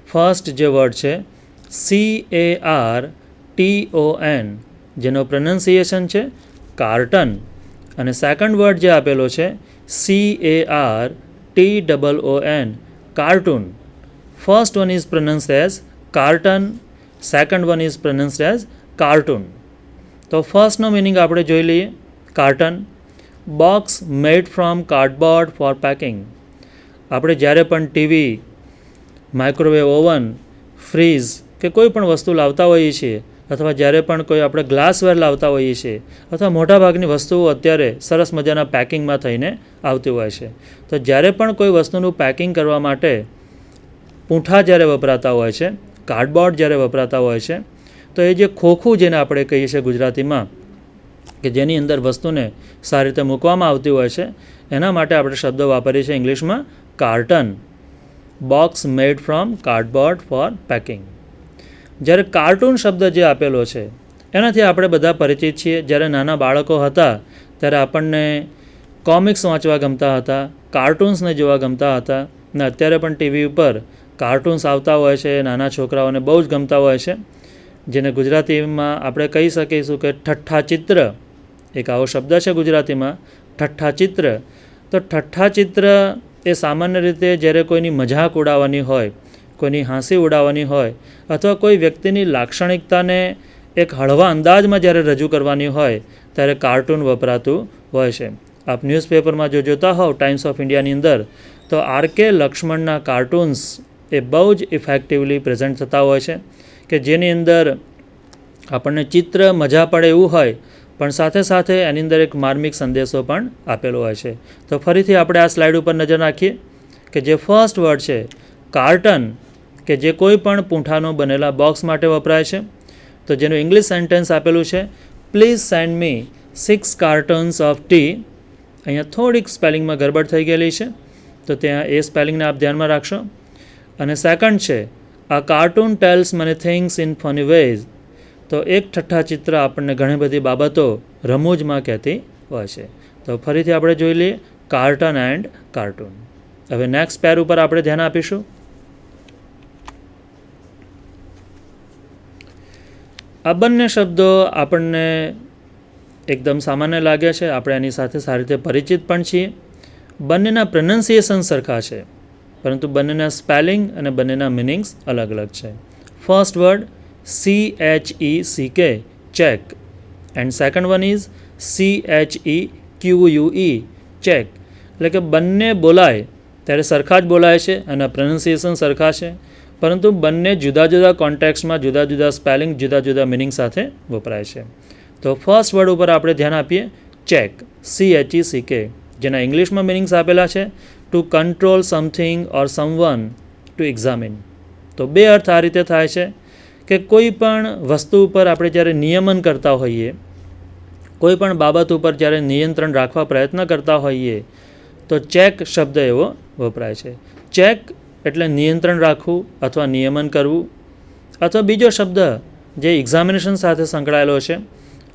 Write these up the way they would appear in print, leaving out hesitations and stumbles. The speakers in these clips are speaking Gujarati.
ફર્સ્ટ જે વર્ડ છે CARTON, જેનો પ્રનન્સિએશન છે કાર્ટન, અને સેકન્ડ વર્ડ જે આપેલો છે CARTOON, cartoon. First one is pronounced as carton, second one is pronounced as cartoon. તો ફર્સ્ટનો મિનિંગ આપણે જોઈ લઈએ. Carton, box made from cardboard for packing. આપણે જ્યારે પણ ટીવી, માઇક્રોવેવ ઓવન, ફ્રીઝ કે કોઈ પણ વસ્તુ લાવતા હોઈએ છીએ, અથવા જ્યારે પણ કોઈ આપણે ગ્લાસવેર લાવતા હોઈએ છીએ, અથવા મોટાભાગની વસ્તુઓ અત્યારે સરસ મજાના પેકિંગમાં થઈને આવતી હોય છે. તો જ્યારે પણ કોઈ વસ્તુનું પેકિંગ કરવા માટે પૂંઠા જ્યારે વપરાતા હોય છે, કાર્ડબોર્ડ જ્યારે વપરાતા હોય છે, તો એ જે ખોખું જેને આપણે કહીએ છીએ ગુજરાતીમાં, કે જેની અંદર વસ્તુને સારી રીતે મૂકવામાં આવતી હોય છે, એના માટે આપણે શબ્દ વાપરીએ છીએ ઇંગ્લિશમાં carton. Box made from cardboard for packing. જ્યારે કાર્ટૂન શબ્દ જે આપેલો છે એનાથી આપણે બધા પરિચિત છીએ. જ્યારે નાના બાળકો હતા ત્યારે આપણને કોમિક્સ વાંચવા ગમતા હતા, કાર્ટૂન્સને જોવા ગમતા હતા, ને અત્યારે પણ ટીવી ઉપર કાર્ટૂન્સ આવતા હોય છે, નાના છોકરાઓને બહુ જ ગમતા હોય છે, જેને ગુજરાતીમાં આપણે કહી શકીશું કે ઠઠ્ઠા ચિત્ર. એક આવો શબ્દ છે ગુજરાતીમાં, ઠઠ્ઠા ચિત્ર. તો ઠઠ્ઠા ચિત્ર એ સામાન્ય રીતે જ્યારે કોઈની મજાક ઉડાવવાની હોય, કોઈની હાંસી ઉડાવવાની હોય, અથવા કોઈ વ્યક્તિની લાક્ષણિકતાને એક હળવા અંદાજમાં જ્યારે રજૂ કરવાની હોય ત્યારે કાર્ટૂન વપરાતું હોય છે. આપ ન્યૂઝપેપરમાં જો જોતા હોવ ટાઈમ્સ ઓફ ઇન્ડિયાની અંદર, તો RK લક્ષ્મણના કાર્ટૂન્સ એ બહુ જ ઇફેક્ટિવલી પ્રેઝન્ટ થતા હોય છે, કે જેની અંદર આપણને ચિત્ર મજા પડે એવું હોય, પણ સાથે સાથે એની અંદર એક માર્મિક સંદેશો પણ આપેલો હોય છે. તો ફરીથી આપણે આ સ્લાઇડ ઉપર નજર નાખીએ કે જે ફર્સ્ટ વર્ડ છે કાર્ટન, કે જે કોઈ પણ પૂંઠાનો બનેલા બોક્સ માટે વપરાય છે. તો જેનું ઇંગ્લિશ સેન્ટેન્સ આપેલું છે please send me 6 cartons of tea. અહીંયા થોડીક સ્પેલિંગમાં ગડબડ થઈ ગયેલી છે, તો ત્યાં એ સ્પેલિંગને આપ ધ્યાનમાં રાખશો. અને સેકન્ડ છે આ cartoon tells many things in funny ways. તો એક ઠઠ્ઠા ચિત્ર આપણને ઘણી બધી બાબતો રમૂજમાં કહેતી હોય છે. તો ફરીથી આપણે જોઈ લઈએ કાર્ટન એન્ડ કાર્ટૂન. હવે નેક્સ્ટ પેર ઉપર આપણે ધ્યાન આપીશું. આ બંને શબ્દો આપણને એકદમ સામાન્ય લાગે છે, આપણે એની સાથે સારી રીતે પરિચિત પણ છીએ. બંનેના પ્રનન્સિએશન સરખા છે, પરંતુ બંનેના સ્પેલિંગ અને બંનેના મિનિંગ્સ અલગ અલગ છે. First word CHECK, check, and second one is CHEQUE, check. એટલે કે બંને બોલાય ત્યારે સરખા જ બોલાય છે, અને પ્રનન્સિએશન સરખા છે, પરંતુ બંને જુદા જુદા કોન્ટેક્સ્ટમાં જુદા જુદા સ્પેલિંગ, જુદા જુદા મિનિંગ સાથે વપરાય છે. તો ફર્સ્ટ વર્ડ ઉપર આપણે ધ્યાન આપીએ, ચેક, CHECK, જેના ઇંગ્લિશમાં મિનિંગ્સ આપેલા છે two control something or someone, two examine. તો બે અર્થ આ રીતે થાય છે કે કોઈ પણ વસ્તુ ઉપર આપણે જ્યારે નિયમન કરતા હોઈએ, કોઈ પણ બાબત ઉપર જ્યારે નિયંત્રણ રાખવા પ્રયત્ન કરતા હોઈએ, તો ચેક શબ્દ એવો વપરાય છે. ચેક એટલે નિયંત્રણ રાખવું અથવા નિયમન કરવું. અથવા બીજો શબ્દ જે એક્ઝામિનેશન સાથે સંકળાયેલો છે,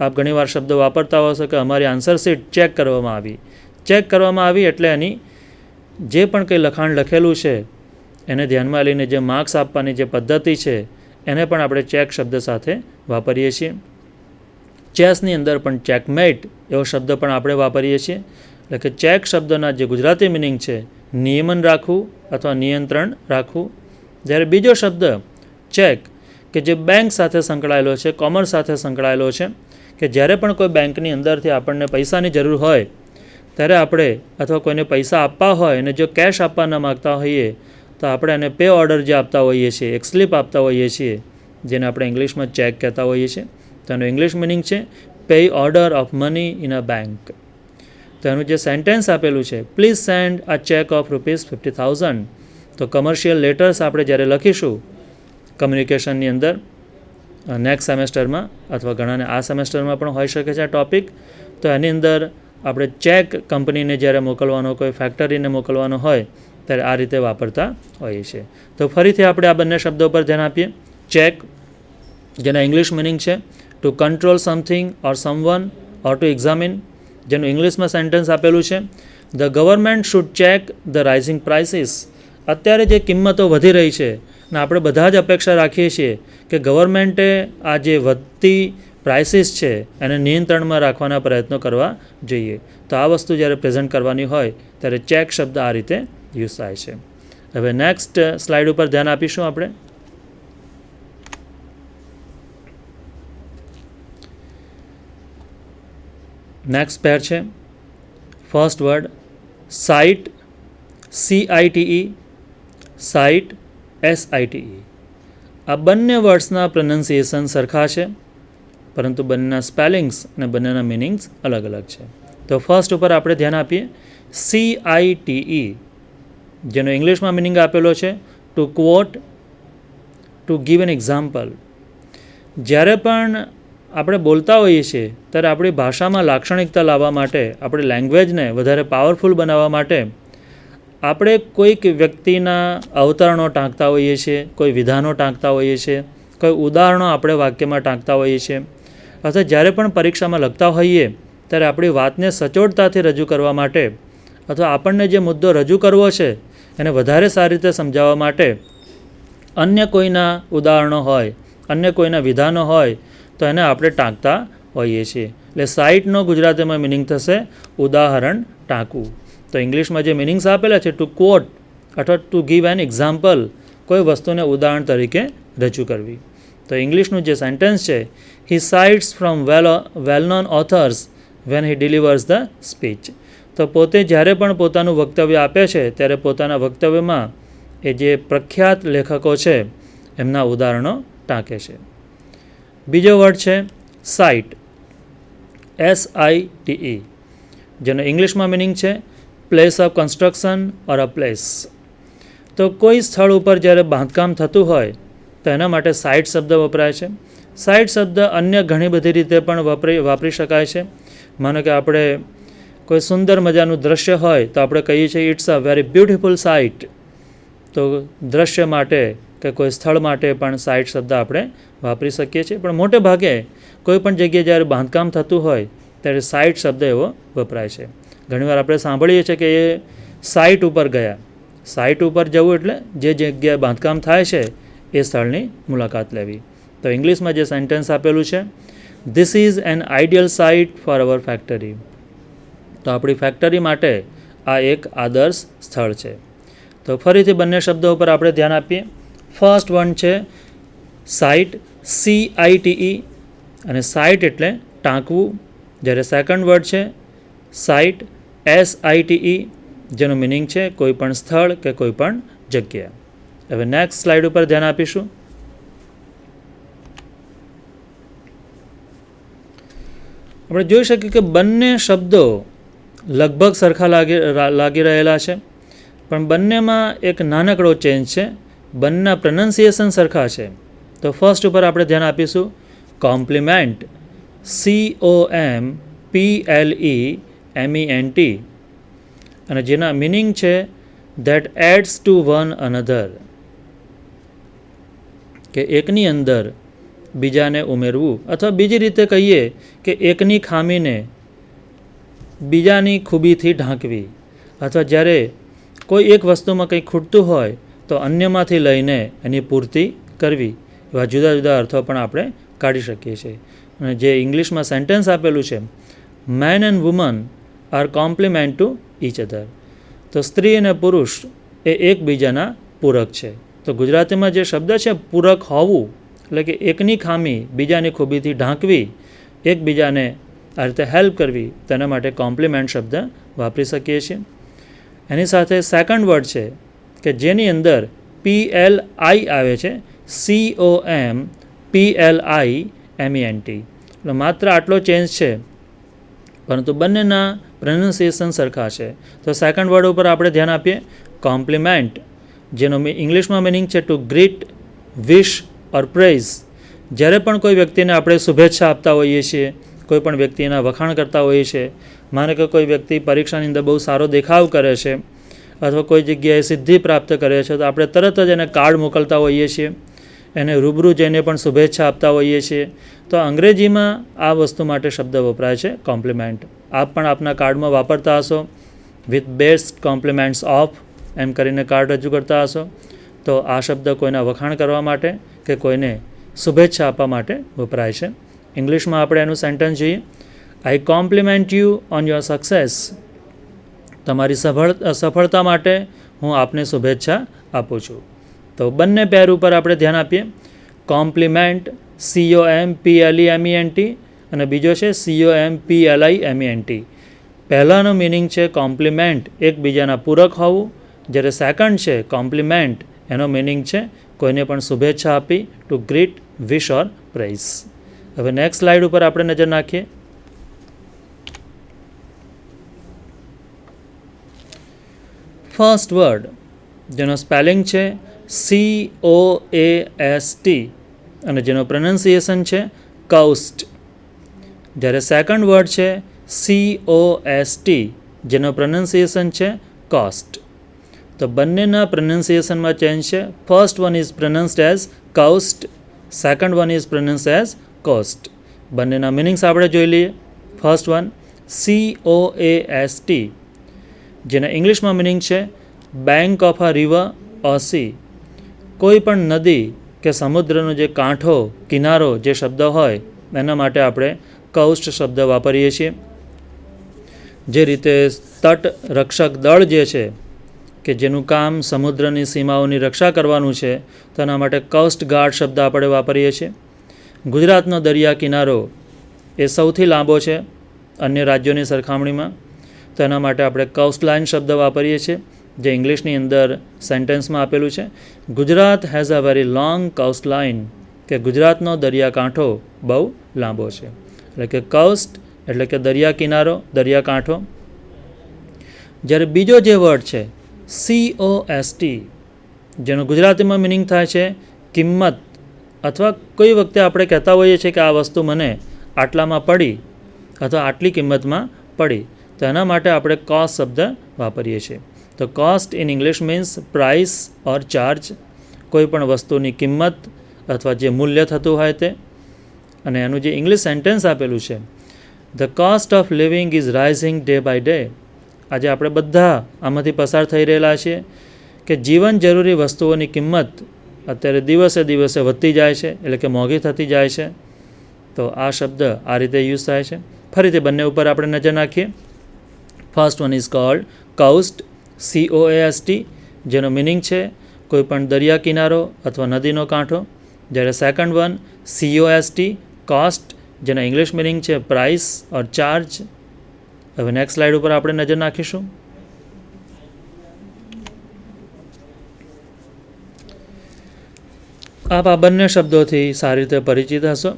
આપ ઘણીવાર શબ્દ વાપરતા હશો કે અમારી આન્સર શીટ ચેક કરવામાં આવી. ચેક કરવામાં આવી એટલે એની જે પણ કંઈ લખાણ લખેલું છે એને ધ્યાનમાં લઈને જે માર્ક્સ આપવાની જે પદ્ધતિ છે એને પણ આપણે ચેક શબ્દ સાથે વાપરીએ છીએ. ચેસની અંદર પણ ચેકમેટ એવો શબ્દ પણ આપણે વાપરીએ છીએ. એટલે કે ચેક શબ્દના જે ગુજરાતી મિનિંગ છે નિયમન રાખવું અથવા નિયંત્રણ રાખવું. જ્યારે બીજો શબ્દ ચેક કે જે બેંક સાથે સંકળાયેલો છે, કોમર્સ સાથે સંકળાયેલો છે, કે જ્યારે પણ કોઈ બેંકની અંદરથી આપણને પૈસાની જરૂર હોય ત્યારે આપણે અથવા કોઈને પૈસા આપવા હોય અને જો કેશ આપવા ન માગતા હોઈએ તો આપણે એને પે ઓર્ડર જે આપતા હોઈએ છીએ, એક સ્લીપ આપતા હોઈએ છીએ, જેને આપણે ઇંગ્લિશમાં ચેક કહેતા હોઈએ છીએ. તો એનું ઇંગ્લિશ મિનિંગ છે pay order of money in a bank. તો એનું જે સેન્ટેન્સ આપેલું છે please send a check of ₹50,000. તો કમર્શિયલ લેટર્સ આપણે જ્યારે લખીશું કમ્યુનિકેશનની અંદર નેક્સ્ટ સેમેસ્ટરમાં, અથવા ઘણાને આ સેમેસ્ટરમાં પણ હોઈ શકે છે આ ટૉપિક, તો એની અંદર આપણે ચેક કંપનીને જ્યારે મોકલવાનો, કોઈ ફેક્ટરીને મોકલવાનો હોય ત્યારે આ રીતે વાપરતા હોઈએ છીએ. તો ફરીથી આપણે આ બંને શબ્દો પર ધ્યાન આપીએ. ચેક, જેના ઇંગ્લિશ મિનિંગ છે two control something or someone or two examine, જેનું ઇંગ્લિશમાં સેન્ટેન્સ આપેલું છે the government should check the rising prices. અત્યારે જે કિંમતો વધી રહી છે ને આપણે બધા જ અપેક્ષા રાખીએ છીએ કે ગવર્મેન્ટે આ જે વધતી પ્રાઇસીસ છે એને નિયંત્રણમાં રાખવાના પ્રયત્નો કરવા જોઈએ. તો આ વસ્તુ જ્યારે પ્રેઝન્ટ કરવાની હોય ત્યારે ચેક શબ્દ આ રીતે યુઝ થાય છે. હવે નેક્સ્ટ સ્લાઇડ ઉપર ધ્યાન આપીશું આપણે. નેક્સ્ટ પેર છે first word site, CITE, site, SITE. આ બંને વર્ડ્સના પ્રનન્સિએશન સરખા છે, પરંતુ બંનેના સ્પેલિંગ્સ અને બંનેના મિનિંગ્સ અલગ અલગ છે. તો ફર્સ્ટ ઉપર આપણે ધ્યાન આપીએ. CITE, જેનો ઇંગ્લિશમાં મિનિંગ આપેલો છે to quote, to give an example. જ્યારે પણ આપણે બોલતા હોઈએ છીએ ત્યારે આપણી ભાષામાં લાક્ષણિકતા લાવવા માટે, આપણી લેંગ્વેજને વધારે પાવરફુલ બનાવવા માટે આપણે કોઈક વ્યક્તિના અવતરણો ટાંકતા હોઈએ છીએ, કોઈ વિધાનો ટાંકતા હોઈએ છીએ, કોઈ ઉદાહરણો આપણે વાક્યમાં ટાંકતા હોઈએ છીએ. અથવા જ્યારે પણ પરીક્ષામાં લખતા હોઈએ ત્યારે આપણી વાતને સચોટતાથી રજૂ કરવા માટે અથવા આપણને જે મુદ્દો રજૂ કરવો છે એને વધારે સારી રીતે સમજાવવા માટે અન્ય કોઈના ઉદાહરણો હોય, અન્ય કોઈના વિધાનો હોય તો એને આપણે ટાંકતા હોઈએ છીએ. એટલે સાઇટનો ગુજરાતીમાં મિનિંગ થશે ઉદાહરણ ટાંકવું. તો ઇંગ્લિશમાં જે મિનિંગ્સ આપેલા છે ટુ કોટ અથવા ટુ ગીવ એન એક્ઝામ્પલ, કોઈ વસ્તુને ઉદાહરણ તરીકે રજૂ કરવી. તો ઇંગ્લિશનું જે સેન્ટેન્સ છે, he cites from well known authors when he delivers the speech. તો પોતે જ્યારે પણ પોતાનું વક્તવ્ય આપે છે ત્યારે પોતાના વક્તવ્યમાં એ જે પ્રખ્યાત લેખકો છે એમના ઉદાહરણો ટાંકે છે. બીજો વર્ડ છે સાઇટ, SITE, જેનો ઇંગ્લિશમાં મિનિંગ છે place of construction or a place. તો કોઈ સ્થળ ઉપર જ્યારે બાંધકામ થતું હોય તો એના માટે સાઇટ શબ્દ વપરાય છે. સાઇટ શબ્દ અન્ય ઘણી બધી રીતે પણ વાપરી શકાય છે. માનો કે આપણે કોઈ સુંદર મજાનું દ્રશ્ય હોય તો આપણે કહીએ છીએ it's a very beautiful sight. તો દ્રશ્ય માટે કે કોઈ સ્થળ માટે પણ સાઇટ શબ્દ આપણે વાપરી શકીએ છીએ. પણ મોટે ભાગે કોઈ પણ જગ્યાએ જ્યારે બાંધકામ થતું હોય ત્યારે સાઇટ શબ્દ એવો વપરાય છે. ઘણીવાર આપણે સાંભળીએ છીએ કે એ સાઇટ ઉપર ગયા. સાઇટ ઉપર જવું એટલે જે જગ્યાએ બાંધકામ થાય છે એ સ્થળની મુલાકાત લેવી. તો ઇંગ્લિશમાં જે સેન્ટેન્સ આપેલું છે, this is an ideal site for our factory. તો આપણી ફેક્ટરી માટે આ એક આદર્શ સ્થળ છે. તો ફરીથી બંને શબ્દો ઉપર આપણે ધ્યાન આપીએ. ફર્સ્ટ વન છે સાઇટ, CITE, અને સાઇટ એટલે ટાંકવું. જ્યારે સેકન્ડ વર્ડ છે સાઇટ, SITE, જેનું મિનિંગ છે કોઈ પણ સ્થળ કે કોઈ પણ જગ્યા. હવે નેક્સ્ટ સ્લાઇડ ઉપર ધ્યાન આપીશું. આપણે જોઈ શકીએ કે બંને શબ્દો લગભગ સરખા લાગી રહેલા છે, પણ બંનેમાં એક નાનકડો ચેન્જ છે. બંનેના પ્રનન્સિએશન સરખા છે. તો ફર્સ્ટ ઉપર આપણે ધ્યાન આપીશું. કોમ્પ્લિમેન્ટ, COMPLEMENT, અને જેના મિનિંગ છે that adds to one another, કે એકની અંદર બીજાને ઉમેરવું. અથવા બીજી રીતે કહીએ કે એકની ખામીને બીજાની ખૂબીથી ઢાંકવી. અથવા જ્યારે કોઈ એક વસ્તુમાં કંઈ ખૂટતું હોય તો અન્યમાંથી લઈને એની પૂર્તિ કરવી. એવા જુદા જુદા અર્થો પણ આપણે કાઢી શકીએ છીએ. અને જે ઇંગ્લિશમાં સેન્ટેન્સ આપેલું છે, man and woman are complement to each other. તો સ્ત્રી અને પુરુષ એ એકબીજાના પૂરક છે. તો ગુજરાતીમાં જે શબ્દ છે પૂરક હોવું, એટલે કે એકની ખામી બીજાની ખૂબીથી ઢાંકવી, એકબીજાને આ રીતે હેલ્પ કરવી, તેના માટે કોમ્પ્લિમેન્ટ શબ્દ વાપરી શકીએ છીએ. એની સાથે સેકન્ડ વર્ડ છે કે જેની અંદર PLI આવે છે, COMPLIMENT. એટલે માત્ર આટલો ચેન્જ છે, પરંતુ બંનેના પ્રનન્સિએશન સરખા છે. તો સેકન્ડ વર્ડ ઉપર આપણે ધ્યાન આપીએ. કોમ્પ્લિમેન્ટ, જેનો ઇંગ્લિશમાં મિનિંગ છે ટુ ગ્રીટ, વિશ ઓર પ્રેઝ. જ્યારે પણ કોઈ વ્યક્તિને આપણે શુભેચ્છા આપતા હોઈએ છીએ, કોઈ પણ વ્યક્તિના વખાણ કરતા હોઈએ છીએ, માનો કે કોઈ વ્યક્તિ પરીક્ષાની અંદર બહુ સારો દેખાવ કરે છે અથવા કોઈ જગ્યાએ સિદ્ધિ પ્રાપ્ત કરે છે, તો આપણે તરત જ એને કાર્ડ મોકલતા હોઈએ છીએ, એને રૂબરૂ જઈને પણ શુભેચ્છા આપતા હોઈએ છીએ. તો અંગ્રેજીમાં આ વસ્તુ માટે શબ્દ વપરાય છે કોમ્પ્લિમેન્ટ. આપ પણ આપના કાર્ડમાં વાપરતા હશો, વિથ બેસ્ટ કોમ્પ્લિમેન્ટ્સ ઓફ એમ કરીને કાર્ડ રજૂ કરતા હશો. તો આ શબ્દ કોઈના વખાણ કરવા માટે કે કોઈને શુભેચ્છા આપવા માટે વપરાય છે. ઇંગ્લિશમાં આપણે એનું સેન્ટેન્સ જોઈએ. I compliment you on your success. તમારી સફળતા માટે હું આપને શુભેચ્છા આપું છું. તો બંને પેર ઉપર આપણે ધ્યાન આપીએ. કોમ્પ્લિમેન્ટ COMPLEMENT અને બીજો છે COMPLIMENT. પહેલાંનો મિનિંગ છે કોમ્પ્લિમેન્ટ, એકબીજાના પૂરક હોવું, જ્યારે સેકન્ડ છે કોમ્પ્લિમેન્ટ, એનો મિનિંગ છે કોઈને પણ શુભેચ્છા આપી, ટુ ગ્રીટ, વિશ ઓર પ્રેઝ. હવે નેક્સ્ટ સ્લાઇડ ઉપર આપણે નજર નાખીએ. ફર્સ્ટ વર્ડ જેનો સ્પેલિંગ છે COAST અને જેનો પ્રોનન્સિએશન છે કોસ્ટ, જ્યારે સેકન્ડ વર્ડ છે COST જેનો પ્રોનન્સિએશન છે કોસ્ટ. તો બંનેના પ્રોનન્સિએશનમાં ચેન્જ છે. First one is pronounced as cost, second one is pronounced as cost. બંનેના મિનિંગ્સ આપણે જોઈ લઈએ. ફર્સ્ટ વન COAST જેના ઇંગ્લિશમાં મિનિંગ છે bank of a river or C. કોઈ પણ નદી કે સમુદ્રનો જે કાંઠો, કિનારો જે શબ્દ હોય એના માટે આપણે કોસ્ટ શબ્દ વાપરીએ છીએ. જે રીતે તટ રક્ષક દળ જે છે કે જેનું કામ સમુદ્રની સીમાઓની રક્ષા કરવાનું છે, તેના માટે કોસ્ટ ગાર્ડ શબ્દ આપણે વાપરીએ છીએ. ગુજરાતનો દરિયા કિનારો એ સૌથી લાંબો છે અન્ય રાજ્યોની સરખામણીમાં, તો એના માટે આપણે કોસ્ટ લાઇન શબ્દ વાપરીએ છીએ, જે ઇંગ્લિશની અંદર સેન્ટેન્સમાં આપેલું છે. Gujarat has a very long cost line, કે ગુજરાતનો દરિયાકાંઠો બહુ લાંબો છે. એટલે કે કોસ્ટ એટલે કે દરિયા કિનારો, દરિયાકાંઠો. જ્યારે બીજો જે વર્ડ છે COST જેનો ગુજરાતીમાં મિનિંગ થાય છે કિંમત, અથવા કોઈ વખતે આપણે કહેતા હોઈએ છીએ કે આ વસ્તુ મને આટલામાં પડી અથવા આટલી કિંમતમાં પડી, તો એના માટે આપણે કોસ્ટ શબ્દ વાપરીએ છીએ. તો cost in English means price or charge, કોઈ પણ વસ્તુની કિંમત અથવા જે મૂલ્ય થતું હોય તે. અને એનું જે ઇંગ્લિશ સેન્ટેન્સ આપેલું છે, the cost of living is rising day by day. આજે આપણે બધા આમાંથી પસાર થઈ રહેલા છીએ કે જીવન જરૂરી વસ્તુઓની કિંમત અત્યારે દિવસે દિવસે વધતી જાય છે, એટલે કે મોંઘી થતી જાય છે. તો આ શબ્દ આ રીતે યુઝ થાય છે. ફરીથી બંને ઉપર આપણે નજર નાખીએ. First one is called cost, COAST જેનો મિનિંગ છે કોઈ પણ દરિયા કિનારો અથવા નદીનો કાંઠો, જ્યારે સેકન્ડ વન COST કોસ્ટ જેનો ઇંગ્લિશ મિનિંગ છે પ્રાઇસ ઓર ચાર્જ. હવે નેક્સ્ટ સ્લાઇડ ઉપર આપણે નજર નાખીશું. આપ આ બંને શબ્દોથી સારી રીતે પરિચિત હશો.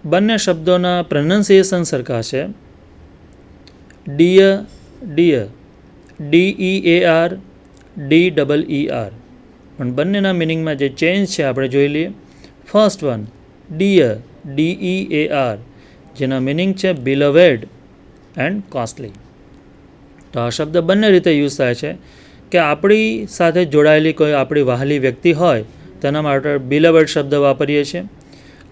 બંને શબ્દોના પ્રોનન્સિએશન સરખા છે. ડિયર, ડિયર, DEAR, DEER, પણ બંનેના મિનિંગમાં જે ચેન્જ છે આપણે જોઈ લઈએ. ફર્સ્ટ વન ડિયર, DEAR જેના મિનિંગ છે બિલવેડ એન્ડ કોસ્ટલી. તો આ શબ્દ બંને રીતે યુઝ થાય છે કે આપણી સાથે જોડાયેલી કોઈ આપણી વહાલી વ્યક્તિ હોય તેના માટે બિલવેડ શબ્દ વાપરીએ છીએ,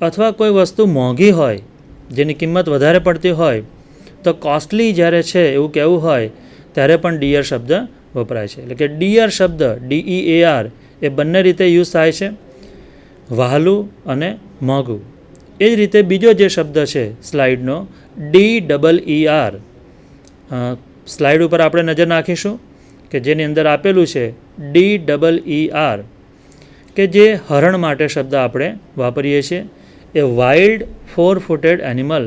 અથવા કોઈ વસ્તુ મોંઘી હોય જેની કિંમત વધારે પડતી હોય તો કોસ્ટલી જ્યારે છે એવું કહેવું હોય ત્યારે પણ ડિયર શબ્દ વપરાય છે. એટલે કે ડિયર શબ્દ DEAR એ બંને રીતે યુઝ થાય છે, વહાલું અને મોંઘું. એ જ રીતે બીજો જે શબ્દ છે સ્લાઇડનો DEER, સ્લાઇડ ઉપર આપણે નજર નાખીશું કે જેની અંદર આપેલું છે DEER, કે જે હરણ માટે શબ્દ આપણે વાપરીએ છીએ. એ વાઇલ્ડ 4-footed એનિમલ,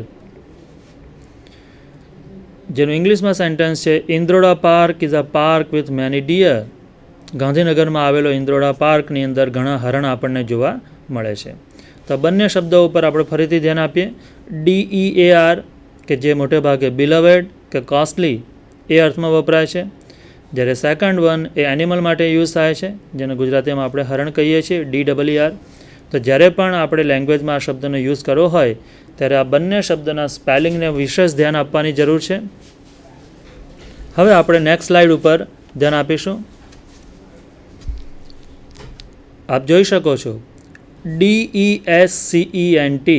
જેનું ઇંગ્લિશમાં સેન્ટેન્સ છે Indroda park is a park with many deer. ગાંધીનગરમાં આવેલો ઇન્દ્રોડા પાર્કની અંદર ઘણા હરણ આપણને જોવા મળે છે. તો બંને શબ્દો ઉપર આપણે ફરીથી ધ્યાન આપીએ. DEAR કે જે મોટે ભાગે બિલવેડ કે કોસ્ટલી એ અર્થમાં વપરાય છે, જ્યારે સેકન્ડ વન એ એનિમલ માટે યુઝ થાય છે, જેને ગુજરાતીમાં આપણે હરણ કહીએ છીએ, DEER. તો જ્યારે પણ આપણે લેંગ્વેજમાં આ શબ્દનો યુઝ કરવો હોય ત્યારે આ બંને શબ્દના સ્પેલિંગને વિશેષ ધ્યાન આપવાની જરૂર છે. હવે આપણે નેક્સ્ટ સ્લાઇડ ઉપર ધ્યાન આપીશું. આપ જોઈ શકો છો DESCENT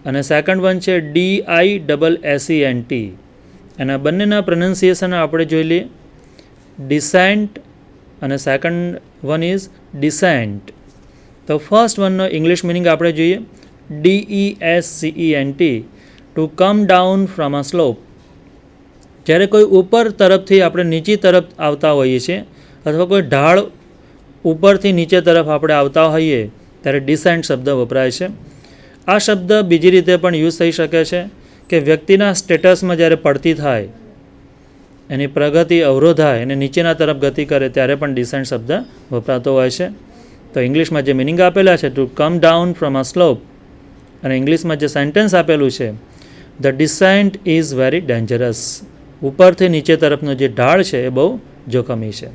અને સેકન્ડ વન છે DISSENT. એના બંનેના પ્રોનન્સિએશન આપણે જોઈ લઈએ. ડિસેન્ટ અને સેકન્ડ વન ઇઝ ડિસેન્ટ. તો ફર્સ્ટ વનનો ઇંગ્લિશ મિનિંગ આપણે જોઈએ. DESCENT, to come down from a slope. જ્યારે કોઈ ઉપર તરફથી આપણે નીચી તરફ આવતા હોઈએ છીએ અથવા કોઈ ઢાળ ઉપરથી નીચે તરફ આપણે આવતા હોઈએ ત્યારે ડિસેન્ટ શબ્દ વપરાય છે. આ શબ્દ બીજી રીતે પણ યુઝ થઈ શકે છે કે વ્યક્તિના સ્ટેટસમાં જ્યારે પડતી થાય, એની પ્રગતિ અવરોધાય અને નીચેના તરફ ગતિ કરે ત્યારે પણ ડિસેન્ટ શબ્દ વપરાતો હોય છે. તો ઇંગ્લિશમાં જે મિનિંગ આપેલા છે to come down from a slope, અને ઇંગ્લિશમાં જે સેન્ટેન્સ આપેલું છે the descent is very dangerous. ઉપરથી નીચે તરફનો જે ઢાળ છે એ બહુ જોખમી છે.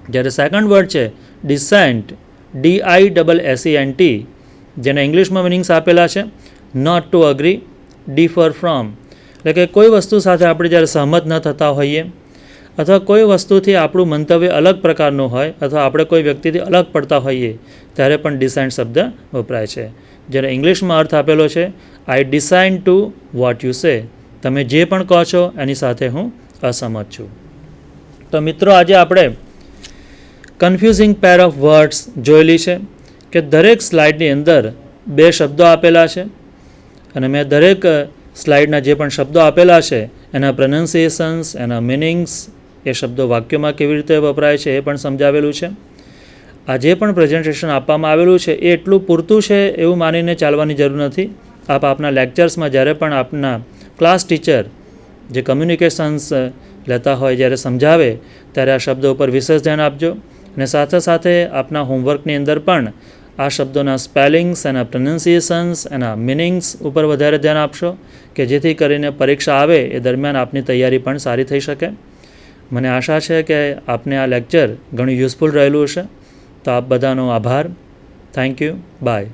જ્યારે સેકન્ડ વર્ડ છે ડિસેન્ટ, DISSENT, જેના ઇંગ્લિશમાં મિનિંગ્સ આપેલા છે not to agree, differ from. એટલે કે કોઈ વસ્તુ સાથે આપણે જ્યારે સહમત ન થતા હોઈએ અથવા કોઈ વસ્તુથી આપણું મંતવ્ય અલગ પ્રકારનું હોય અથવા આપણે કોઈ વ્યક્તિથી અલગ પડતા હોઈએ ત્યારે પણ ડિસેન્ટ શબ્દ વપરાય છે. જેનો ઇંગ્લિશમાં અર્થ આપેલો છે I dissent to what you say. તમે જે પણ કહો છો એની સાથે હું અસહમત છું. તો મિત્રો આજે આપણે કન્ફ્યુઝિંગ પેર ઓફ વર્ડ્સ જોયેલી છે કે દરેક સ્લાઇડની અંદર 2 શબ્દો આપેલા છે અને મેં દરેક સ્લાઇડના જે પણ શબ્દો આપેલા છે એના પ્રનન્સિએશન્સ, એના મિનિંગ્સ, એ શબ્દો વાક્યોમાં કેવી રીતે વપરાય છે એ પણ સમજાવેલું છે. આ જે પણ પ્રેઝન્ટેશન આપવામાં આવેલું છે એ એટલું પૂરતું છે એવું માનીને ચાલવાની જરૂર નથી. આપ આપના લેક્ચર્સમાં જ્યારે પણ આપના ક્લાસ ટીચર જે કમ્યુનિકેશન્સ લેતા હોય જ્યારે સમજાવે ત્યારે આ શબ્દો ઉપર વિશેષ ધ્યાન આપજો. અને સાથે સાથે આપના હોમવર્કની અંદર પણ આ શબ્દોના સ્પેલિંગ્સ, એના પ્રનન્સિએશન્સ, એના મિનિંગ્સ ઉપર વધારે ધ્યાન આપશો કે જેથી કરીને પરીક્ષા આવે એ દરમિયાન આપની તૈયારી પણ સારી થઈ શકે. મને આશા છે કે આપને આ લેક્ચર ઘણું યુઝફુલ રહેલું હશે. તો આપ બધાનો આભાર. Thank you. બાય.